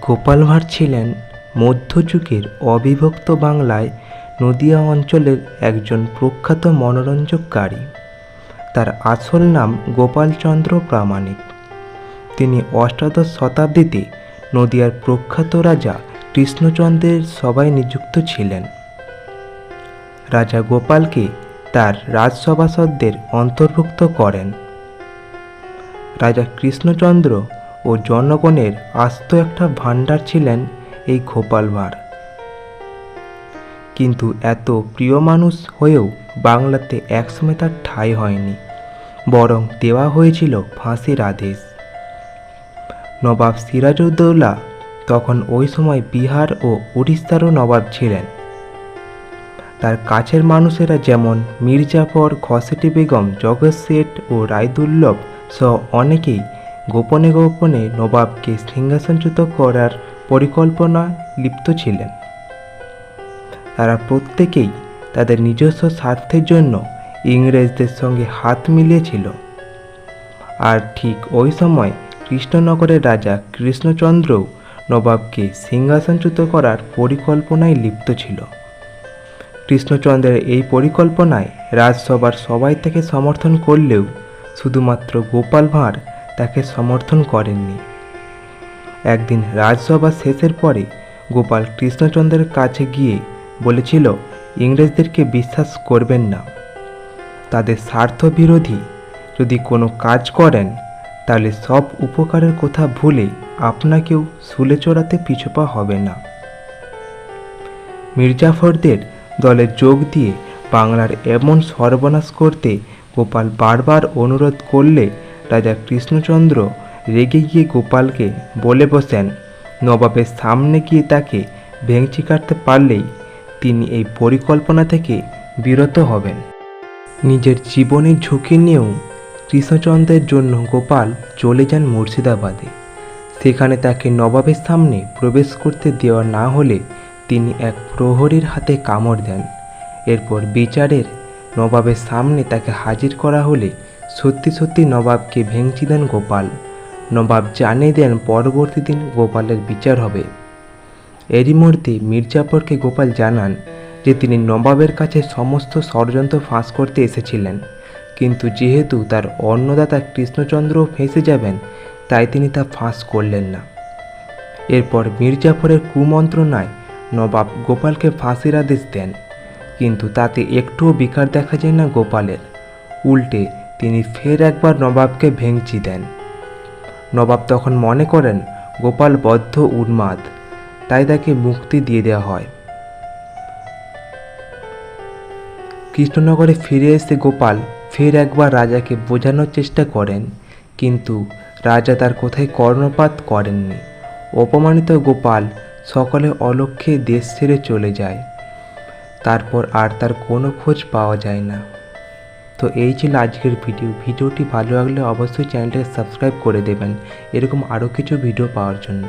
গোপাল ভাঁড় ছিলেন মধ্যযুগের অবিভক্ত বাংলায় নদিয়া অঞ্চলের একজন প্রখ্যাত মনোরঞ্জককারী। তার আসল নাম গোপালচন্দ্র প্রামাণিক। তিনি অষ্টাদশ শতাব্দীতে নদিয়ার প্রখ্যাত রাজা কৃষ্ণচন্দ্রের সভায় নিযুক্ত ছিলেন। রাজা গোপালকে তার রাজসভাসদদের অন্তর্ভুক্ত করেন। রাজা কৃষ্ণচন্দ্র ও জনগণের আস্ত একটা ভাণ্ডার ছিলেন এই গোপাল ভাঁড়। কিন্তু এত প্রিয় মানুষ হয়েও বাংলাতে একসময় তার ঠাঁই হয়নি, বরং দেওয়া হয়েছিল ফাঁসির আদেশ। নবাব সিরাজউদ্দৌলা তখন ওই সময় বিহার ও উড়িষ্যারও নবাব ছিলেন। তার কাছের মানুষেরা যেমন মির্জাফর, ঘসেটি বেগম, জগৎ শেঠ ও রায়দুল্লভ সহ অনেকেই গোপনে গোপনে নবাবকে সিংহাসনচ্যুত করার পরিকল্পনায় লিপ্ত ছিলেন। তারা প্রত্যেকেই তাদের নিজস্ব স্বার্থের জন্য ইংরেজদের সঙ্গে হাত মিলিয়েছিল। আর ঠিক ওই সময় কৃষ্ণনগরের রাজা কৃষ্ণচন্দ্রও নবাবকে সিংহাসনচ্যুত করার পরিকল্পনায় লিপ্ত ছিল। কৃষ্ণচন্দ্রের এই পরিকল্পনায় রাজসভার সবাই তাকে সমর্থন করলেও শুধুমাত্র গোপাল ভাঁড় তাকে সমর্থন করেননি। একদিন রাজসভা শেষের পরে গোপাল কৃষ্ণচন্দ্রের কাছে গিয়ে বলেছিল, ইংরেজদেরকে বিশ্বাস করবেন না। তাদের স্বার্থ বিরোধী যদি কোনো কাজ করেন তাহলে সব উপকারের কথা ভুলে আপনাকেও শুলে চড়াতে পিছপা হবে না। মির্জাফরদের দলে যোগ দিয়ে বাংলার এমন সর্বনাশ করতে গোপাল বারবার অনুরোধ করলে রাজা কৃষ্ণচন্দ্র রেগে গিয়ে গোপালকে বলে বসেন, নবাবের সামনে গিয়ে তাকে ভেঙচি কাটতে পারলেই তিনি এই পরিকল্পনা থেকে বিরত হবেন। নিজের জীবনের ঝুঁকি নিয়েও কৃষ্ণচন্দ্রের জন্য গোপাল চলে যান মুর্শিদাবাদে। সেখানে তাকে নবাবের সামনে প্রবেশ করতে দেওয়া না হলে তিনি এক প্রহরীর হাতে কামড় দেন। এরপর বিচারের নবাবের সামনে তাকে হাজির করা হলে সত্যি সত্যি নবাবকে ভেঙচি দেন গোপাল। নবাব জানিয়ে দেন পরবর্তী দিন গোপালের বিচার হবে। এরই মধ্যে মির্জাফরকে গোপাল জানান যে তিনি নবাবের কাছে সমস্ত ষড়যন্ত্র ফাঁস করতে এসেছিলেন, কিন্তু যেহেতু তার অন্নদাতা কৃষ্ণচন্দ্রও ফেঁসে যাবেন তাই তিনি তা ফাঁস করলেন না। এরপর মির্জাফরের কুমন্ত্রণায় নবাব গোপালকে ফাঁসির আদেশ দেন, কিন্তু তাতে একটুও বিকার দেখা যায় না গোপালের। উল্টে তিনি ফের একবার নবাবকে ভেঙচি দেন। নবাব তখন মনে করেন গোপাল বদ্ধ উন্মাদ, তাই তাকে মুক্তি দিয়ে দেওয়া হয়। কৃষ্ণনগরে ফিরে এসে গোপাল ফের একবার রাজাকে বোঝানোর চেষ্টা করেন, কিন্তু রাজা তার কথায় কর্ণপাত করেননি। অপমানিত গোপাল সকলে অলক্ষ্যে দেশ ছেড়ে চলে যায়। তারপর আর তার কোনো খোঁজ পাওয়া যায় না। তো এই ছিল আজকের ভিডিওটি ভালো লাগলে অবশ্যই চ্যানেলটাকে সাবস্ক্রাইব করে দেবেন এরকম আরও কিছু ভিডিও পাওয়ার জন্য।